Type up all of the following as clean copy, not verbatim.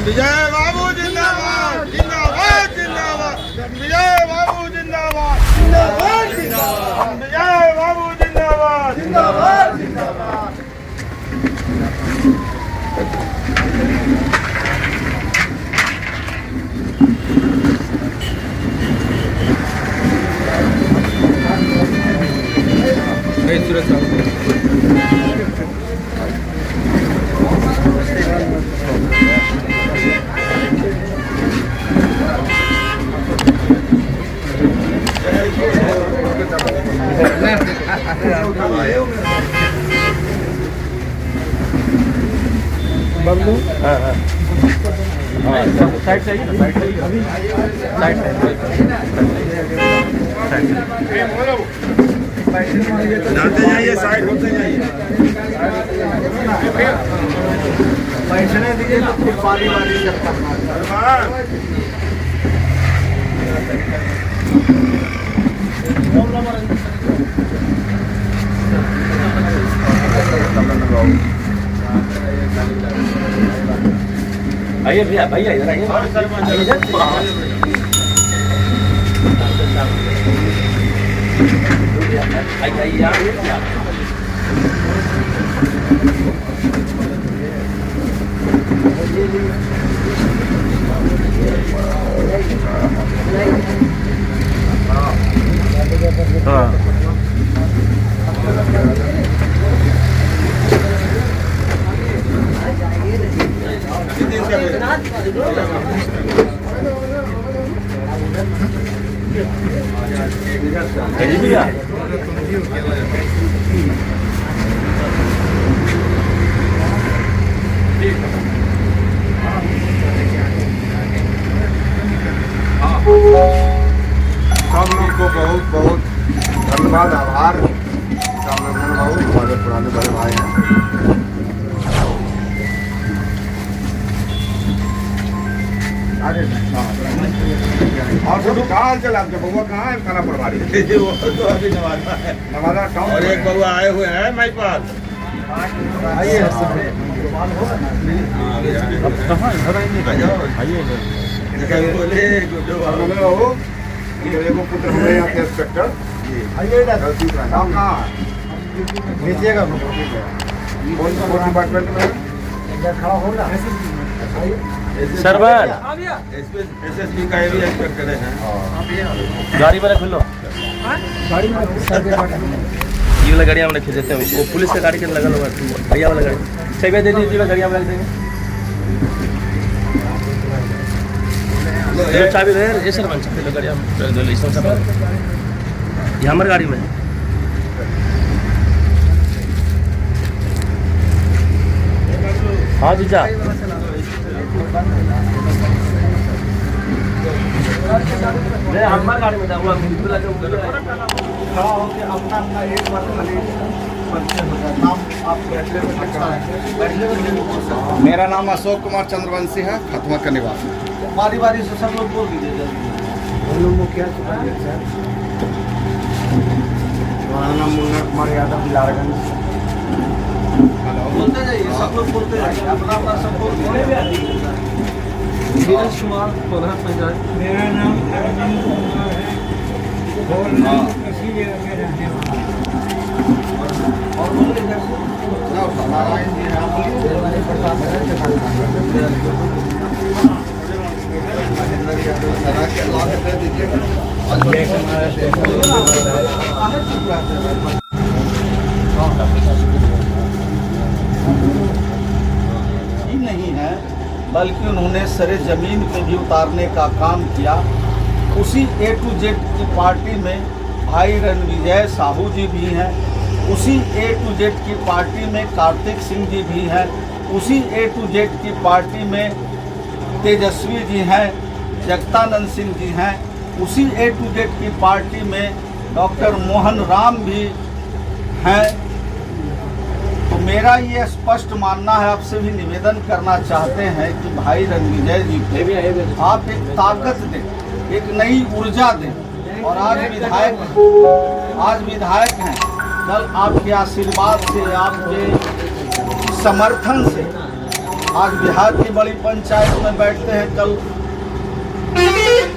विजय बाबू जिंदाबाद जिंदाबाद जिंदाबाद। विजय बाबू जिंदाबाद जिंदाबाद जिंदाबाद। विजय बाबू जिंदाबाद जिंदाबाद जिंदाबाद। बबलू साइड से साइड से अभी साइड जाते जाइए साइड होते जाइए। बैठने दीजिए तो फिर पानी वाली चलता आइए भैया भैया इधर आइए सब लोग को बहुत बहुत धन्यवाद आभार। हमारे पुराने बड़े भाई हैं। और सब कहाँ चला आपके बउआ कहाँ है? खाना प्रभारी वो तो अभी नवादा टाउन। और एक बउआ आए हुए हैं माई पास। आइए बोले एगो पुत्र हमारे यहाँ के इंस्पेक्टर। काम कहाँ है? लीजिएगा कौन सा डिपार्टमेंट में खड़ा होगा? सरवर एसएसपी का एरिया इंस्पेक्टर है। गाड़ी वाला खुलो गाड़ी में ये वाला गाड़ी हमने खींचते हैं वो पुलिस का गाड़ी के लगा होगा भैया वाला गाड़ी चाहिए दे दीजिए गाड़ी हम लग देंगे। चाबी दे ये सर बन सकते गाड़ी हम ये हमारी गाड़ी में हाँ जीजा हमारी गाड़ी में मेरा नाम अशोक कुमार चंद्रवंशी है, खतवा का निवासी। बारी बारी से सब लोग बोल दीजिए। हमारा नाम मुन्ना कुमार यादव, बिलारगंज। बोलते जाइए, सब लोग बोलते जाइए, अपना अपना सब बोल दीजिए। धीरज कुमार कोल्हा पंचायत। मेरा नाम अरविंद कुमार है और किसी जगह में रहने वाला। और बोलिए नहीं है, बल्कि उन्होंने सरे जमीन को भी उतारने का काम किया। उसी A to Z की पार्टी में भाई रणविजय साहू जी भी हैं, उसी A to Z की पार्टी में कार्तिक सिंह जी भी हैं, उसी A to Z की पार्टी में तेजस्वी जी हैं, जगतानंद सिंह जी हैं, उसी A to Z की पार्टी में डॉक्टर मोहन राम भी हैं। तो मेरा ये स्पष्ट मानना है, आपसे भी निवेदन करना चाहते हैं कि भाई रणविजय जी को आप एक ताकत दें, एक नई ऊर्जा दें। और आज विधायक हैं, कल आपके आशीर्वाद से, आपके समर्थन से आज बिहार की बड़ी पंचायत में बैठते हैं, कल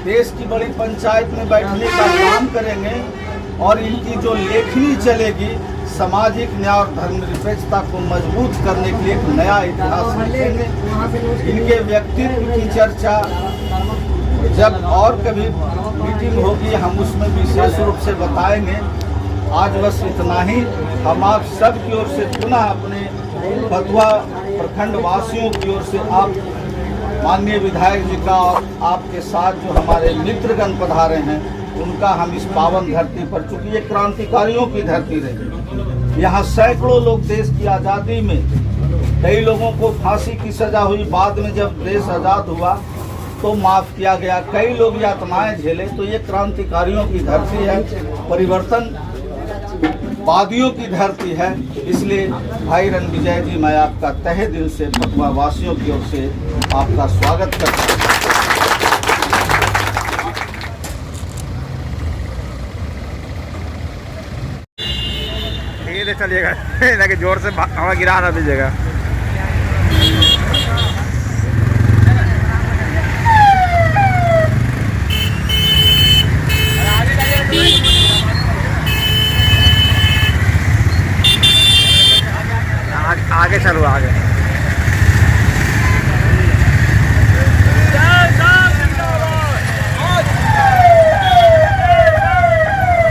देश की बड़ी पंचायत में बैठने का काम करेंगे और इनकी जो लेखनी चलेगी सामाजिक न्याय और धर्मनिरपेक्षता को मजबूत करने के लिए एक नया इतिहास लिखेंगे। इनके व्यक्तित्व की चर्चा जब और कभी मीटिंग होगी हम उसमें विशेष रूप से बताएंगे। आज बस इतना ही। हम आप सब की ओर से पुनः अपने फतुहा प्रखंड वासियों की ओर से आप माननीय विधायक जी का और आपके साथ जो हमारे मित्रगण पधारे हैं उनका हम इस पावन धरती पर, चूंकि ये क्रांतिकारियों की धरती रही, यहाँ सैकड़ों लोग देश की आज़ादी में, कई लोगों को फांसी की सजा हुई, बाद में जब देश आज़ाद हुआ तो माफ़ किया गया, कई लोग यातनाएं झेले। तो ये क्रांतिकारियों की धरती है, परिवर्तन वादियों की धरती है। इसलिए भाई रणविजय जी, मैं आपका तहे दिल से फतुहा वासियों की ओर से आपका स्वागत करता हूँ। धीरे चलिएगा, ताकि जोर से हवा गिरा ना दीजिएगा। आगे चलो, आगे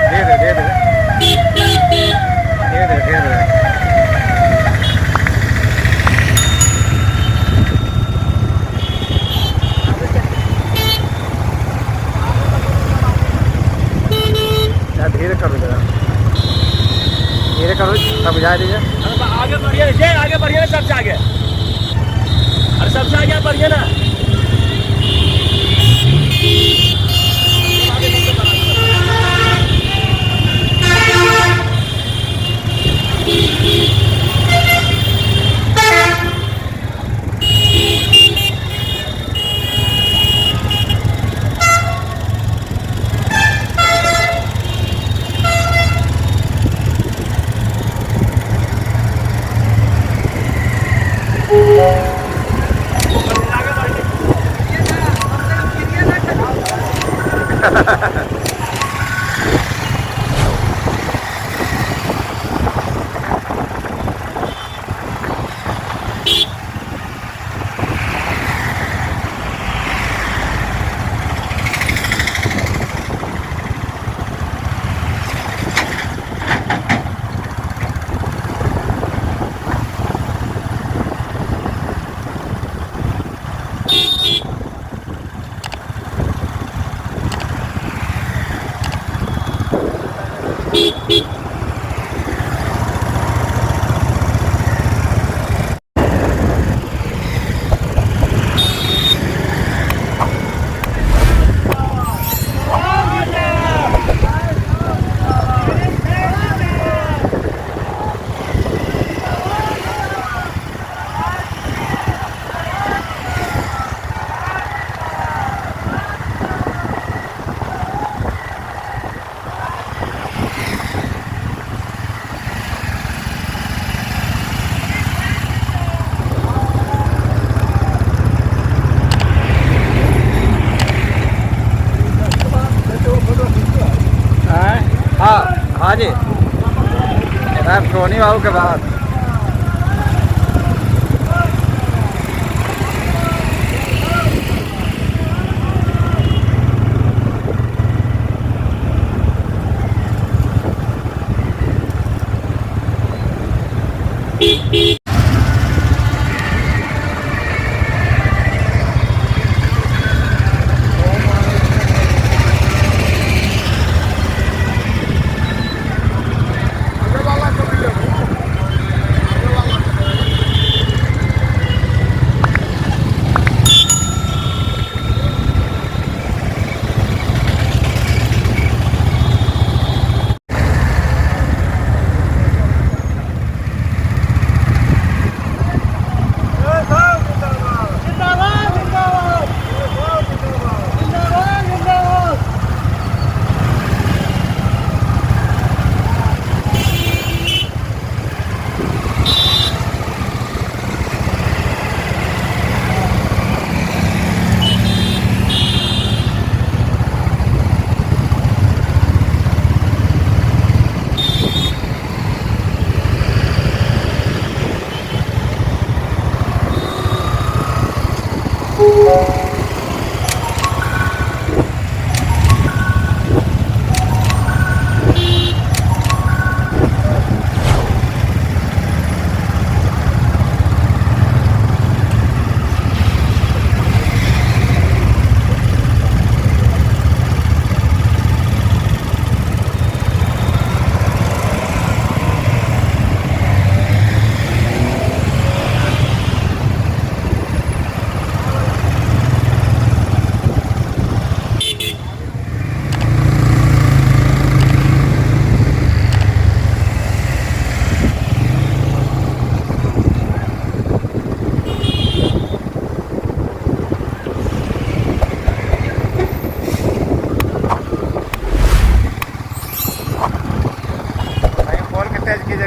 दे दे धीरे करो, धीरे करो, तब जा रही है। आगे बढ़िए ना, सबसे आगे, अरे सबसे आगे बढ़िए ना। हाँ जी, सोनी बाबू के बाद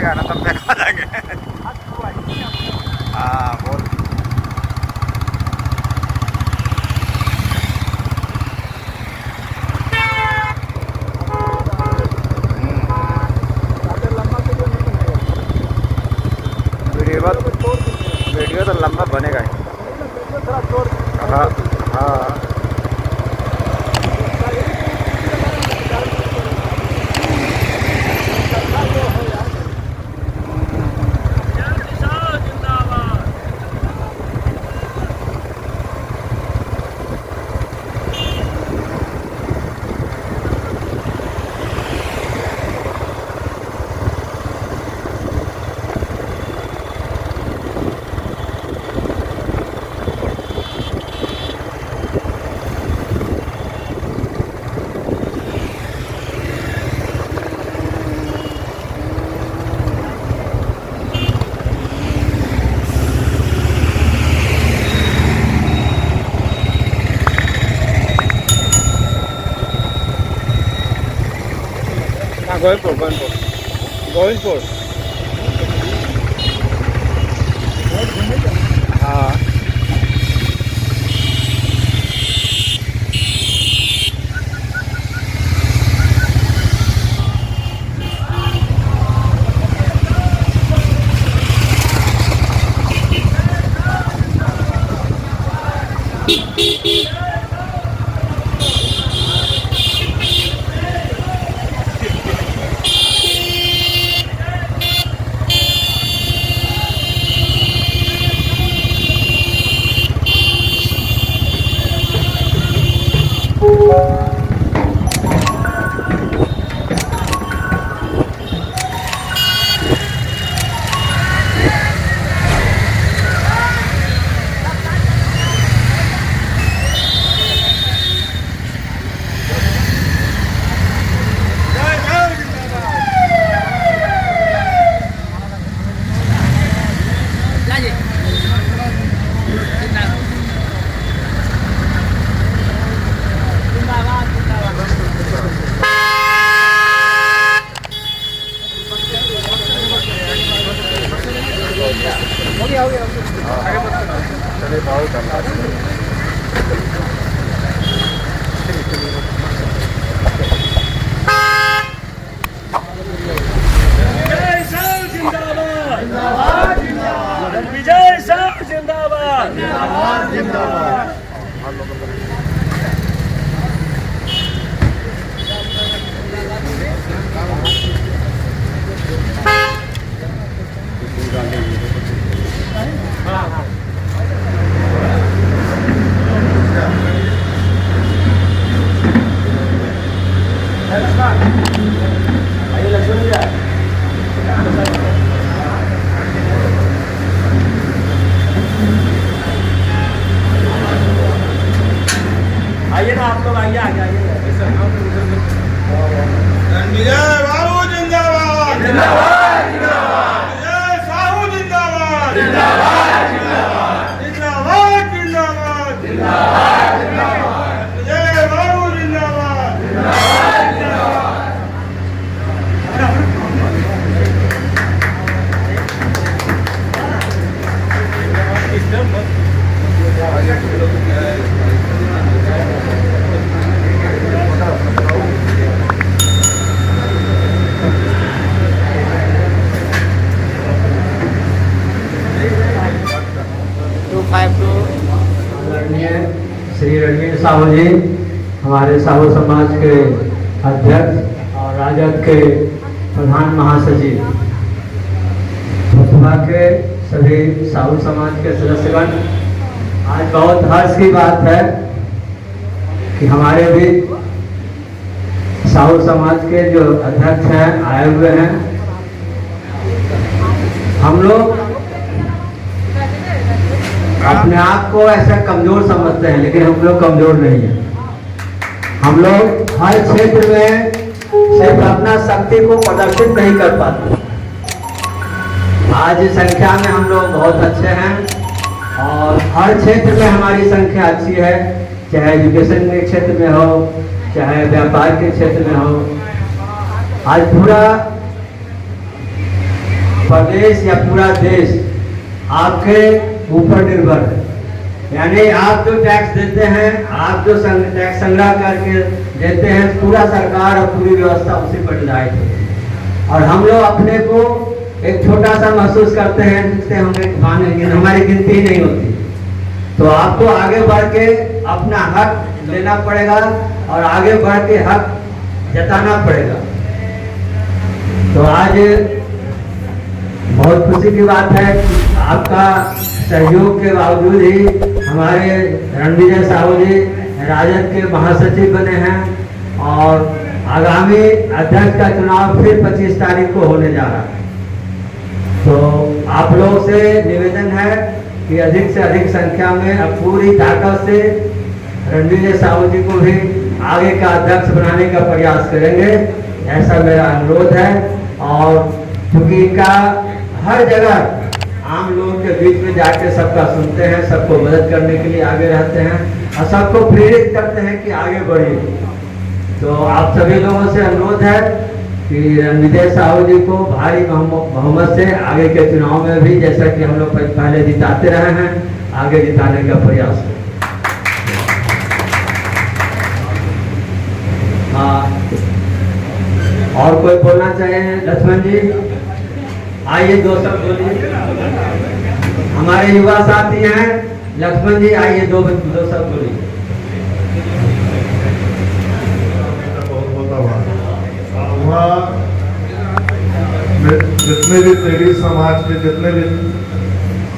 बनेगा ना तब देखा जाएंगे। हाँ बहुत वीडियो तो लंबा बनेगा ही। हाँ हाँ गोविंदपुर हाँ विजय साहब जिंदाबाद। आइए ना आप लोग, आइए आगे आइए। विजय बाबू जिंदाबाद जिंदाबाद जिंदाबाद। विजय साहू जिंदाबाद जिंदाबाद जिंदाबाद जिंदाबाद जिंदाबाद जिंदाबाद जिंदाबाद। विजय बाबू जिंदाबाद जिंदाबाद जिंदाबाद। श्री रणवीर साहू जी हमारे साहू समाज के अध्यक्ष और राजद के प्रधान महासचिव, लोकसभा के सभी साहू समाज के सदस्यगण, आज बहुत हर्ष की बात है कि हमारे भी साहू समाज के जो अध्यक्ष हैं आए हुए हैं। हम लोग अपने आप को ऐसा कमजोर समझते हैं, लेकिन हम लोग कमजोर नहीं हैं। हम लोग हर क्षेत्र में सिर्फ अपना शक्ति को प्रदर्शित नहीं कर पाते। आज संख्या में हम लोग बहुत अच्छे हैं और हर क्षेत्र में हमारी संख्या अच्छी है, चाहे एजुकेशन के क्षेत्र में हो, चाहे व्यापार के क्षेत्र में हो। आज पूरा प्रदेश या पूरा देश आपके ऊपर निर्भर है। यानी आप जो टैक्स देते हैं, आप जो टैक्स संग्रह करके देते हैं, पूरा सरकार और पूरी व्यवस्था उसी पर निर्धारित है। और हम लोग अपने को एक छोटा सा महसूस करते हैं, जिससे हमारी गिनती नहीं होती। तो आपको आगे बढ़ के अपना हक लेना पड़ेगा और आगे बढ़ के हक जताना पड़ेगा। तो आज बहुत खुशी की बात है कि आपका सहयोग के बावजूद ही हमारे रणविजय साहू जी राजद के महासचिव बने हैं और आगामी अध्यक्ष का चुनाव फिर 25 तारीख को होने जा रहा है। तो आप लोगों से निवेदन है कि अधिक से अधिक संख्या में अब पूरी ताकत से रणविजय साहू जी को भी आगे का अध्यक्ष बनाने का प्रयास करेंगे, ऐसा मेरा अनुरोध है। और क्योंकि इनका हर जगह आम लोगों के बीच में जाके सबका सुनते हैं, सबको मदद करने के लिए आगे रहते हैं और सबको प्रेरित करते हैं कि आगे बढ़िए। तो आप सभी लोगों से अनुरोध है कि रणविजय साहू जी को भारी बहुमत से आगे के चुनाव में भी, जैसा कि हम लोग पहले जिताते रहे हैं, आगे जिताने का प्रयास करें। और कोई बोलना चाहिए? लक्ष्मण जी आइए, दो शब्द बोलिए। हमारे युवा साथी हैं, लक्ष्मण जी आइए, दो शब्द बोलिए। जितने भी तेली समाज के जितने भी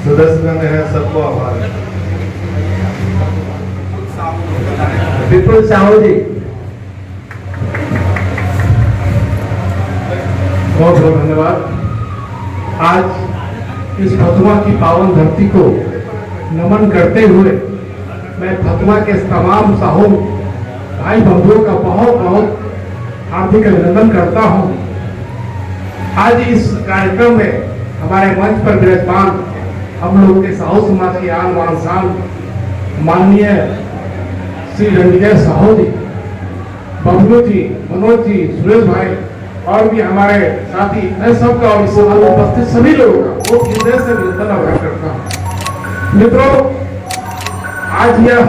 सदस्यगण हैं, सबको आभार है। विपुल साहू जी, बहुत बहुत धन्यवाद। आज इस फतवा की पावन धरती को नमन करते हुए मैं फतवा के तमाम साहू भाई बंधुओं का बहुत बहुत हार्दिक अभिनंदन करता हूं। आज इस कार्यक्रम में हमारे मंच पर विराजमान हम लोग के साहू समाज के आन बान शान माननीय श्री रणविजय साहू जी, बबलू जी, मनोज जी, सुरेश भाई और भी हमारे साथी, मैं सबका और इस उपस्थित सभी लोगों का बहुत हृदय से अभिनंदन आभार करता हूँ। मित्रों, आज यह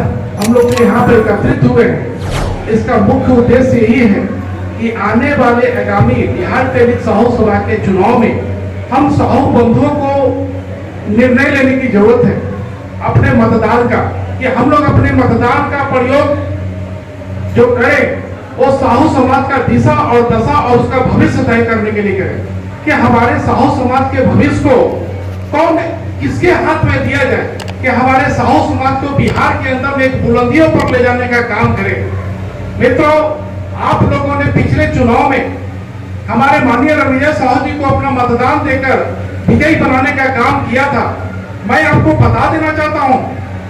हम लोग जो यहाँ पर एकत्रित हुए हैं, इसका मुख्य उद्देश्य यही है कि आने वाले आगामी बिहार टेली साहू सभा के चुनाव में हम साहू बंधुओं को निर्णय लेने की जरूरत है अपने मतदान का, कि हम लोग अपने मतदान का प्रयोग जो करें वो साहू समाज का दिशा और दशा और उसका भविष्य तय करने के लिए करें कि हमारे साहू समाज के भविष्य को कौन किसके हाथ में दिया जाए, कि हमारे साहू समाज को बिहार के अंदर में एक बुलंदियों पर ले जाने का काम करें। मित्रों, आप लोगों ने पिछले चुनाव में हमारे माननीय रणविजय साहू जी को अपना मतदान देकर विजयी बनाने का काम किया था। मैं आपको बता देना चाहता हूं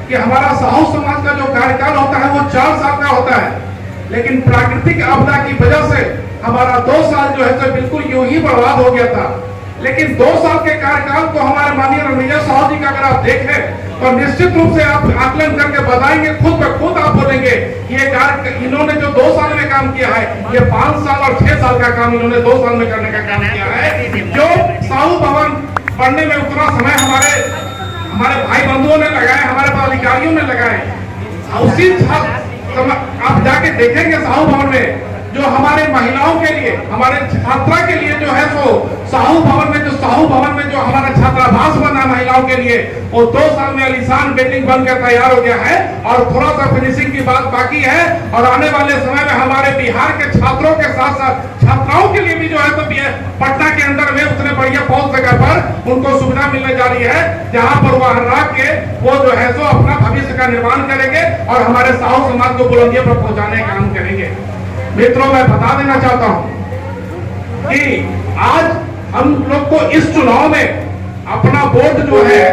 कि हमारा साहू समाज का जो कार्यकाल होता है वो 4 साल का होता है, लेकिन प्राकृतिक आपदा की वजह से हमारा 2 साल जो है तो बिल्कुल यूं ही बर्बाद हो गया था। लेकिन 2 साल के कार्यकाल को हमारे माननीय रणविजय साहू जी का अगर आप देखें तो निश्चित रूप से आप आकलन करके बताएंगे, खुद ब खुद आप बोलेंगे ये कार्य इन्होंने जो 2 साल में काम किया है, ये 5 साल और 6 साल का काम इन्होंने 2 साल में करने का काम किया है। जो साहू भवन बनने में उतना समय हमारे भाई बंधुओं ने लगाए, हमारे पदाधिकारियों ने लगाए, उसी आप जाके देखेंगे साहू भवन में जो हमारे महिलाओं के लिए, हमारे छात्रा के लिए जो है सो साहू भवन में जो हमारा छात्रावास बना महिलाओं के लिए, वो 2 साल में आलीशान बिल्डिंग बनकर तैयार हो गया है और थोड़ा सा फिनिशिंग की बात बाकी है। और आने वाले समय में हमारे बिहार के छात्रों के साथ साथ छात्राओं के लिए भी जो है तो पटना के अंदर में उतने बढ़िया बहुत जगह पर उनको सुविधा मिलने जा रही है, जहां पर वह रह के वो जो है सो अपना भविष्य का निर्माण करेंगे और हमारे साहू समाज को बुलंदियों पर पहुंचाने का काम करेंगे। मित्रों, मैं बता देना चाहता हूं कि आज हम लोग को इस चुनाव में अपना वोट जो है,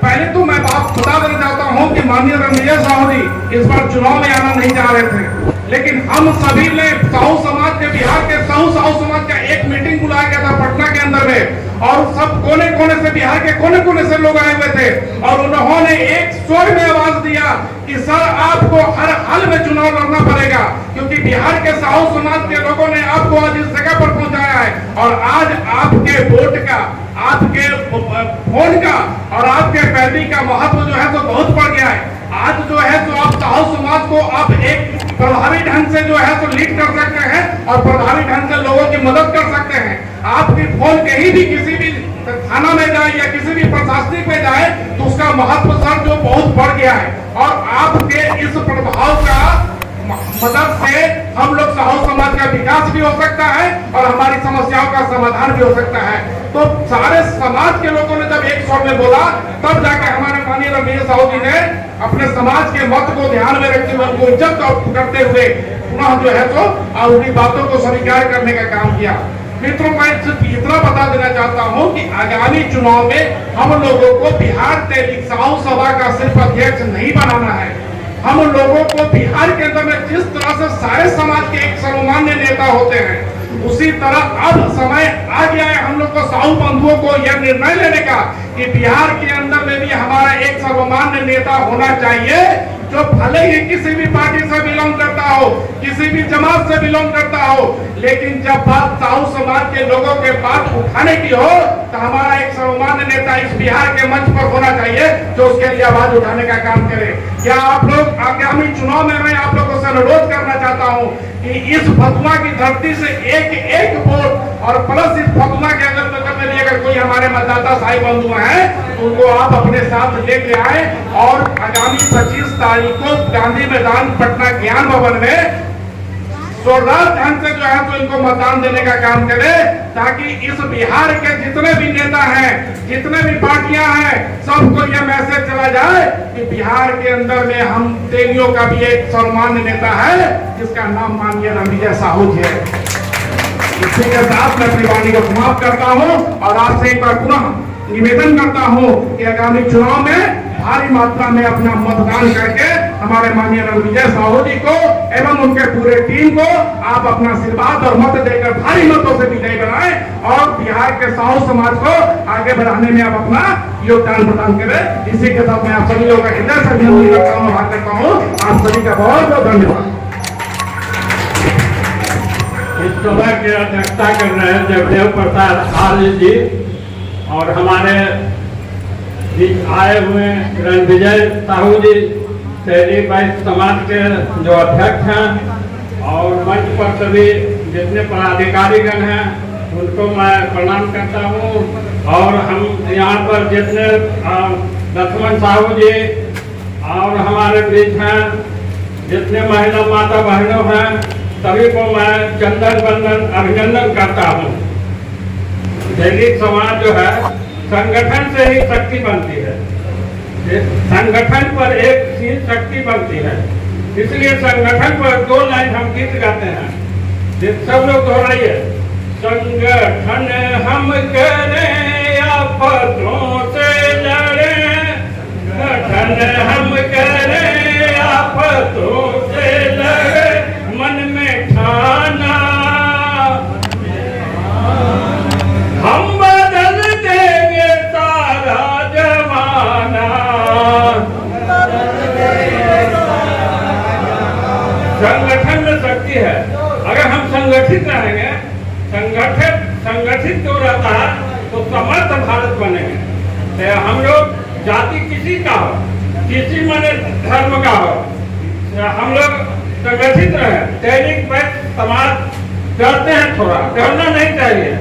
पहले तो मैं बात बता देना चाहता हूं कि माननीय रणविजय साहू जी इस बार चुनाव में आना नहीं चाह रहे थे, लेकिन हम सभी ने साहू समाज के, बिहार के साहू समाज का एक मीटिंग बुलाया गया था पटना के अंदर में, और सब कोने कोने से बिहार के कोने कोने से लोग आए हुए थे और उन्होंने एक स्वर में आवाज दिया कि सर आपको हर हाल में चुनाव लड़ना पड़ेगा, क्योंकि बिहार के साहू समाज के लोगों ने आपको आज इस जगह पर पहुंचाया है और आज आपके वोट का, आपके फोन का और आपके पैरवी का महत्व जो है तो बहुत बढ़ गया है। आज जो है तो आप साहू समाज को आप एक प्रभावी ढंग से जो है तो लीड कर सकते हैं और प्रभावी ढंग से लोगों की मदद कर सकते हैं। आपकी फोन कहीं भी किसी भी थाना में जाए या किसी भी प्रशासनिक में जाए तो उसका महत्व सर जो बहुत बढ़ गया है और आपके इस प्रभाव का मदद से हम लोग साहू समाज का विकास भी हो सकता है और हमारी समस्याओं का समाधान भी हो सकता है। तो सारे समाज के लोगों ने जब एक स्वर में बोला तब जाकर हमारे माननीय रणविजय साहू जी ने अपने समाज के मत को ध्यान में रखते हुए उनको इज्जत करते हुए पुनः जो है तो उनकी बातों को स्वीकार करने का काम किया। मित्रों, मैं सिर्फ इतना बता देना चाहता हूं कि आगामी चुनाव में हम लोगों को बिहार तहरीक साहू सभा का सिर्फ अध्यक्ष नहीं बनाना है। हम लोगों को बिहार के अंदर में जिस तरह से सारे समाज के एक सर्वमान्य नेता होते हैं उसी तरह अब समय आ गया है हम लोग को साहू बंधुओं को यह निर्णय लेने का कि बिहार के अंदर में भी हमारा एक सर्वमान्य नेता होना चाहिए जो भले ही किसी भी पार्टी से बिलोंग करता हो, किसी भी जमात से बिलोंग करता हो, लेकिन जब बात साहू समाज के लोगों के बात उठाने की हो तो हमारा एक सर्वमान्य नेता इस बिहार के मंच पर होना चाहिए जो उसके लिए आवाज उठाने का काम करे। क्या आप लोग आगामी चुनाव में मैं आप लोगों से अनुरोध करना चाहता हूं कि इस फतुआ की धरती से एक वोट और प्लस इस फतुआ के अगर कोई हमारे मतदाता साई बंधु हैं तो उनको आप अपने साथ लेके आए और आगामी 25 तारीख को गांधी मैदान पटना ज्ञान भवन में जोरदार ढंग से जो है तो इनको मतदान देने का काम करे ताकि इस बिहार के जितने भी नेता हैं, जितने भी पार्टियां हैं, सबको यह मैसेज चला जाए कि बिहार के अंदर में हम तेलियों का भी एक सम्मान्य नेता है जिसका नाम माननीय रणविजय साहू जी है। इसी के साथ मैं अपनी वाणी को समाप्त करता हूं और आपसे एक बार पुनः निवेदन करता हूं कि आगामी चुनाव में भारी मात्रा में अपना मतदान करके हमारे माननीय रणविजय साहू जी को एवं उनके पूरे टीम को आप अपना आशीर्वाद और मत देकर भारी मतों से विजयी बनाएं और बिहार के साहू समाज को आगे बढ़ाने में आप अपना योगदान प्रदान करें। इसी के साथ मैं आप सभी लोगों का हृदय से अभिनंदन करता हूँ, आभार करता हूँ। आप सभी का बहुत बहुत धन्यवाद। इस सभा की अध्यक्षता कर रहे हैं जगदेव प्रसाद आर्य जी और हमारे बीच आए हुए रणविजय साहू जी शहरी वैश्य समाज के जो अध्यक्ष हैं और मंच पर सभी जितने पदाधिकारीगण हैं उनको मैं प्रणाम करता हूँ और हम यहाँ पर जितने लक्ष्मण साहू जी और हमारे बीच हैं जितने महिला माता बहनों हैं सभी को मैं चंदन बंदन अभिनंदन करता हूँ। दैनिक समाज जो है संगठन से ही शक्ति बनती है, संगठन पर एक चीज शक्ति बनती है, इसलिए संगठन पर 2 लाइन हम गीत गाते हैं, सब लोग दोहराइए। संगठन हम करें आफतों से लड़े, संगठन हम करें आफतों से लड़े, मन में ठाना हम बदल देंगे सारा जमाना। संगठन में शक्ति है, अगर हम संगठित रहेंगे, संगठित जो रहता है तो समर्थ भारत बनेंगे। तो हम लोग जाति किसी का हो, किसी माने धर्म का हो, हम लोग संगठित रहे। दैनिक वैश्य समाज डरते हैं, थोड़ा डरना नहीं चाहिए,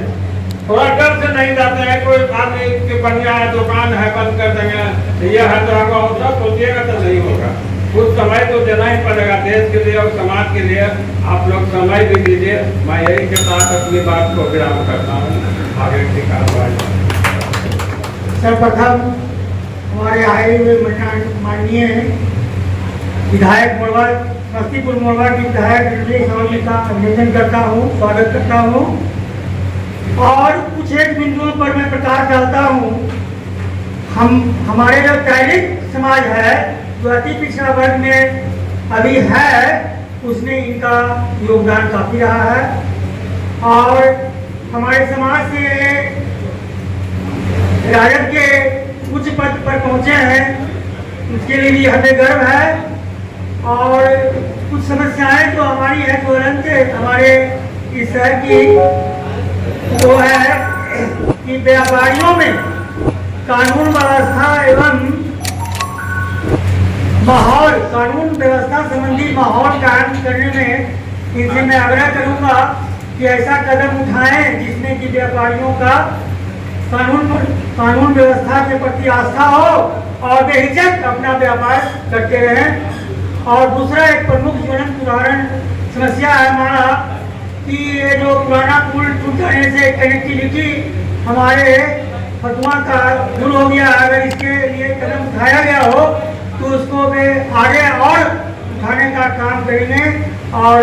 थोड़ा डर से नहीं जाते हैं। कोई आदमी की बढ़िया है, दुकान है, बंद कर देंगे, ये है तो आगे होता सोचिएगा तो नहीं होगा। कुछ समय तो देना ही पड़ेगा देश के लिए और समाज के लिए। आप लोग समय भी दीजिए। मैं यही के साथ अपनी बात को विराम करता हूँ। आगे की कार्रवाई। सर्वप्रथम हमारे आए हुए माननीय विधायक मोरवा, समस्तीपुर मोरवा के विधायक रणविजय साहू जी का अभिनंदन करता हूँ, स्वागत करता हूँ और कुछ एक बिंदुओं पर मैं प्रकाश डालता हूँ। हमारे जो दैनिक समाज है जो अति पिछड़ा वर्ग में अभी है, उसमें इनका योगदान काफी रहा है और हमारे समाज से राजद के उच्च पद पर पहुंचे हैं, उसके लिए भी हमें गर्व है। और कुछ समस्याएं जो हमारी है तुरंत हमारे इस शहर की वो है कि व्यापारियों में कानून व्यवस्था एवं माहौल, कानून व्यवस्था संबंधी माहौल कायम करने में इनसे मैं आग्रह करूंगा कि ऐसा कदम उठाएं जिसमें कि व्यापारियों का कानून व्यवस्था के प्रति आस्था हो और बेहिचक अपना व्यापार करते रहें। और दूसरा एक प्रमुख ज्वलंत उदाहरण समस्या है हमारा कि ये जो पुराना पुल टूट जाने से कनेक्टिविटी हमारे फतुआ का दूर हो गया। अगर इसके लिए कदम उठाया गया हो तो उसको वे आगे और उठाने का काम करेंगे और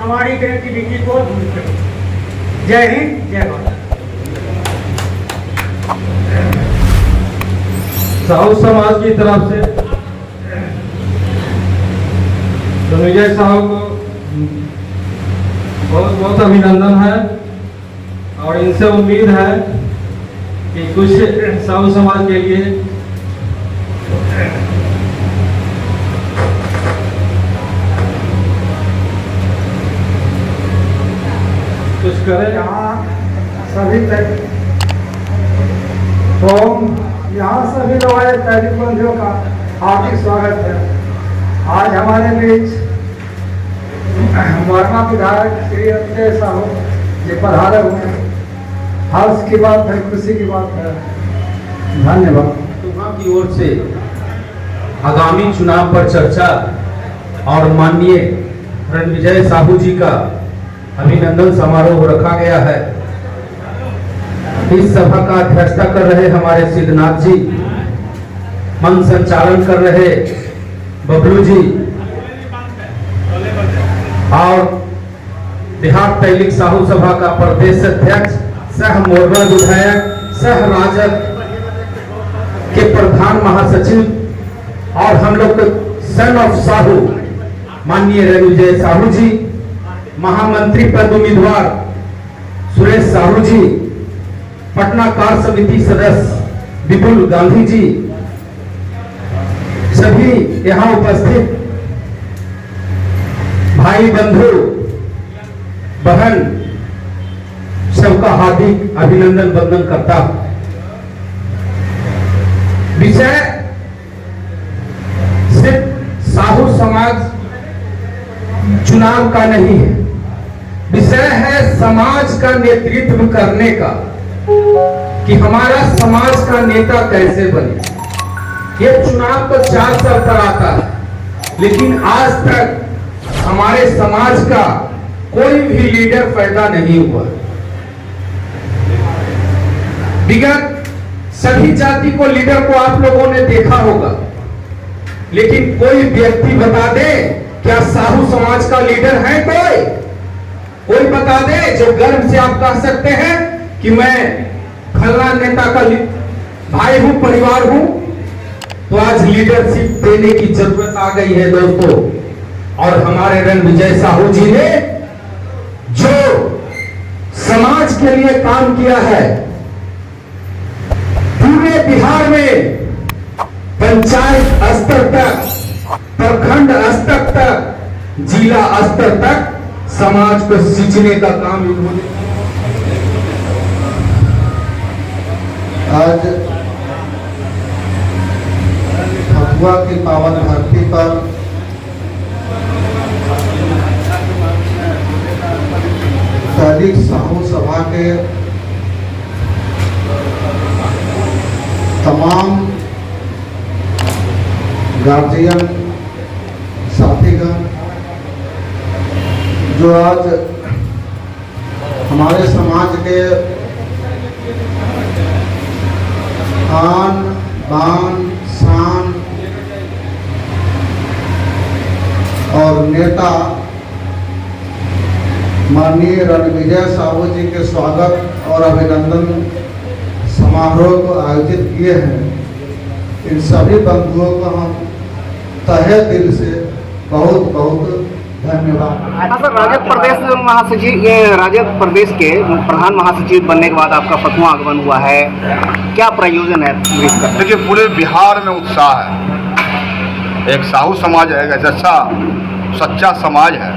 हमारी कनेक्टिविटी को दूर करेंगे। जय हिंद, जय भारत। साहू समाज की तरफ से विजय साहब को बहुत बहुत अभिनंदन है और इनसे उम्मीद है कि कुछ साहू समाज के लिए कुछ करें। यहाँ सभी तो यहाँ सभी लोग आए तैलिक बंधुओं का हार्दिक स्वागत है। आज हमारे बीच वर्मा विधायक श्री अजय साहू जी पधारे हुए हैं। हर्ष की बात है, खुशी की बात है। धन्यवाद। तुम की ओर से आगामी चुनाव पर चर्चा और माननीय रणविजय साहू जी का अभिनंदन समारोह रखा गया है। इस सभा का अध्यक्षता कर रहे हमारे सिद्धनाथ जी, मंच संचालन कर रहे बबलू जी और बिहार तैलिक साहू सभा का प्रदेश अध्यक्ष, सह मोरबा विधायक, सह राजद के प्रधान महासचिव और हम लोग के सन ऑफ साहू माननीय रणविजय साहू जी, महामंत्री पद उम्मीदवार सुरेश साहू जी, पटना कार्य समिति सदस्य विपुल गांधी जी, सभी यहाँ उपस्थित भाई बंधु बहन सबका हार्दिक अभिनंदन वंदन करता हूं। विषय सिर्फ साहू समाज चुनाव का नहीं है, विषय है समाज का नेतृत्व करने का कि हमारा समाज का नेता कैसे बने। ये चुनाव तो 4 साल पर आता है, लेकिन आज तक हमारे समाज का कोई भी लीडर पैदा नहीं हुआ। विगत सभी जाति को लीडर को आप लोगों ने देखा होगा, लेकिन कोई व्यक्ति बता दे क्या साहू समाज का लीडर है? कोई बता दे जो गर्व से आप कह सकते हैं कि मैं फलाना नेता का भाई हूं, परिवार हूं। तो आज लीडरशिप देने की जरूरत आ गई है दोस्तों, और हमारे रणविजय साहू जी ने जो समाज के लिए काम किया है, पूरे बिहार में पंचायत स्तर तक, प्रखंड स्तर तक, जिला स्तर तक समाज को सींचने का काम इन्होंने। आज फतुआ की पावन धरती पर तैलिक साहू सभा के तमाम गार्जियन साथीगण जो आज हमारे समाज के आन बान शान और नेता माननीय रणविजय साहू जी के स्वागत और अभिनंदन समारोह को आयोजित किए हैं। इन सभी बंधुओं को हम तहे दिल से बहुत बहुत धन्यवाद। सर, राजद प्रदेश महासचिव, ये राजद प्रदेश के प्रधान महासचिव बनने के बाद आपका 5वां आगमन हुआ है, क्या प्रयोजन है? देखिए, पूरे बिहार में उत्साह है। एक साहू समाज है, एक अच्छा सच्चा समाज है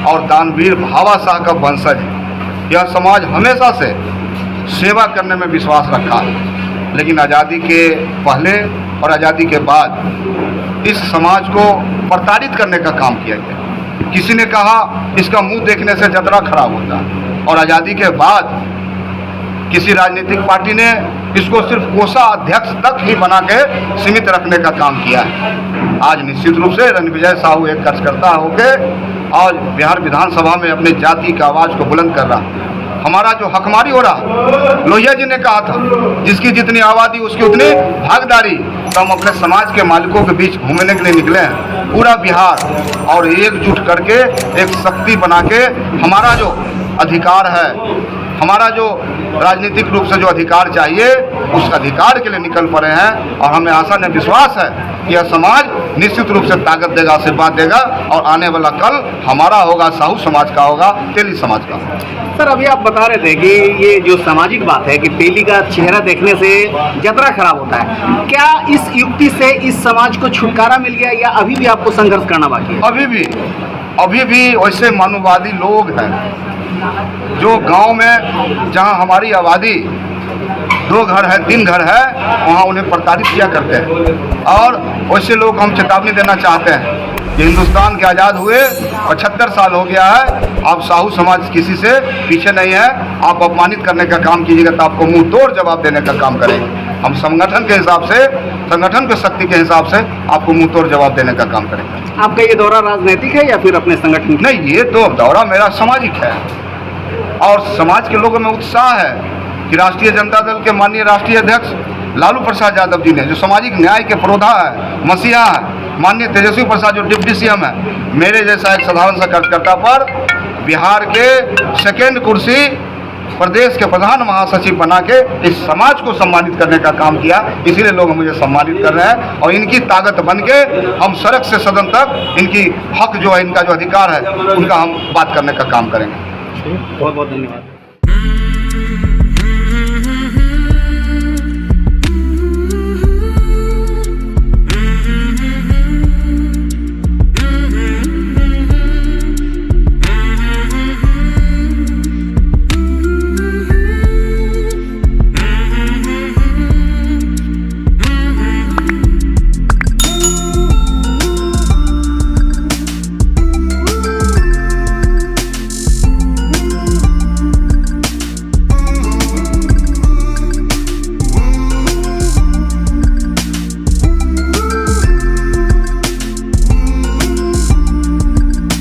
और दानवीर भावा शाह का वंशज है। यह समाज हमेशा से सेवा करने में विश्वास रखा है, लेकिन आज़ादी के पहले और आज़ादी के बाद इस समाज को प्रताड़ित करने का काम किया गया। किसी ने कहा इसका मुंह देखने से जतरा खराब होता, और आज़ादी के बाद किसी राजनीतिक पार्टी ने इसको सिर्फ कोषाध्यक्ष तक ही बना के सीमित रखने का काम किया है। आज निश्चित रूप से रणविजय साहू एक कार्यकर्ता होके आज बिहार विधानसभा में अपने जाति की आवाज़ को बुलंद कर रहा। हमारा जो हकमारी हो रहा, लोहिया जी ने कहा था जिसकी जितनी आबादी उसकी उतनी भागीदारी। तो हम अपने समाज के मालिकों के बीच घूमने के लिए निकले हैं, पूरा बिहार, और एकजुट करके एक शक्ति बना के हमारा जो अधिकार है, हमारा जो राजनीतिक रूप से जो अधिकार चाहिए, उस अधिकार के लिए निकल पड़े हैं। और हमें आशा ने विश्वास है कि यह समाज निश्चित रूप से ताकत देगा, आशीर्वाद देगा, और आने वाला कल हमारा होगा, साहू समाज का होगा, तेली समाज का। सर, अभी आप बता रहे थे कि ये जो सामाजिक बात है कि तेली का चेहरा देखने से जतरा खराब होता है, क्या इस युक्ति से इस समाज को छुटकारा मिल गया या अभी भी आपको संघर्ष करना बाकी है? अभी भी वैसे मानववादी लोग हैं जो गांव में जहां हमारी आबादी 2 घर है 3 घर है, वहां उन्हें प्रताड़ित किया करते हैं। और वैसे लोग हम चेतावनी देना चाहते हैं कि हिंदुस्तान के आज़ाद हुए 75 साल हो गया है, आप साहू समाज किसी से पीछे नहीं है। आप अपमानित करने का काम कीजिएगा तो आपको मुंह तोड़ जवाब देने का काम करेंगे। हम संगठन के हिसाब से, संगठन की शक्ति के हिसाब से आपको मुंह तोड़ जवाब देने का काम करेंगे। आपका ये दौरा राजनीतिक है या फिर अपने संगठन? नहीं, ये तो दौरा मेरा सामाजिक है, और समाज के लोगों में उत्साह है कि राष्ट्रीय जनता दल के माननीय राष्ट्रीय अध्यक्ष लालू प्रसाद यादव जी ने, जो सामाजिक न्याय के पुरोधा है, मसीहा है, माननीय तेजस्वी प्रसाद जो डिप्टी सीएम है, मेरे जैसा एक साधारण सा कार्यकर्ता पर बिहार के 2nd कुर्सी प्रदेश के प्रधान महासचिव बना के इस समाज को सम्मानित करने का काम किया। इसीलिए लोग मुझे सम्मानित कर रहे हैं, और इनकी ताकत बन के हम सड़क से सदन तक इनकी हक जो है, इनका जो अधिकार है, उनका हम बात करने का काम करेंगे। बहुत बहुत धन्यवाद।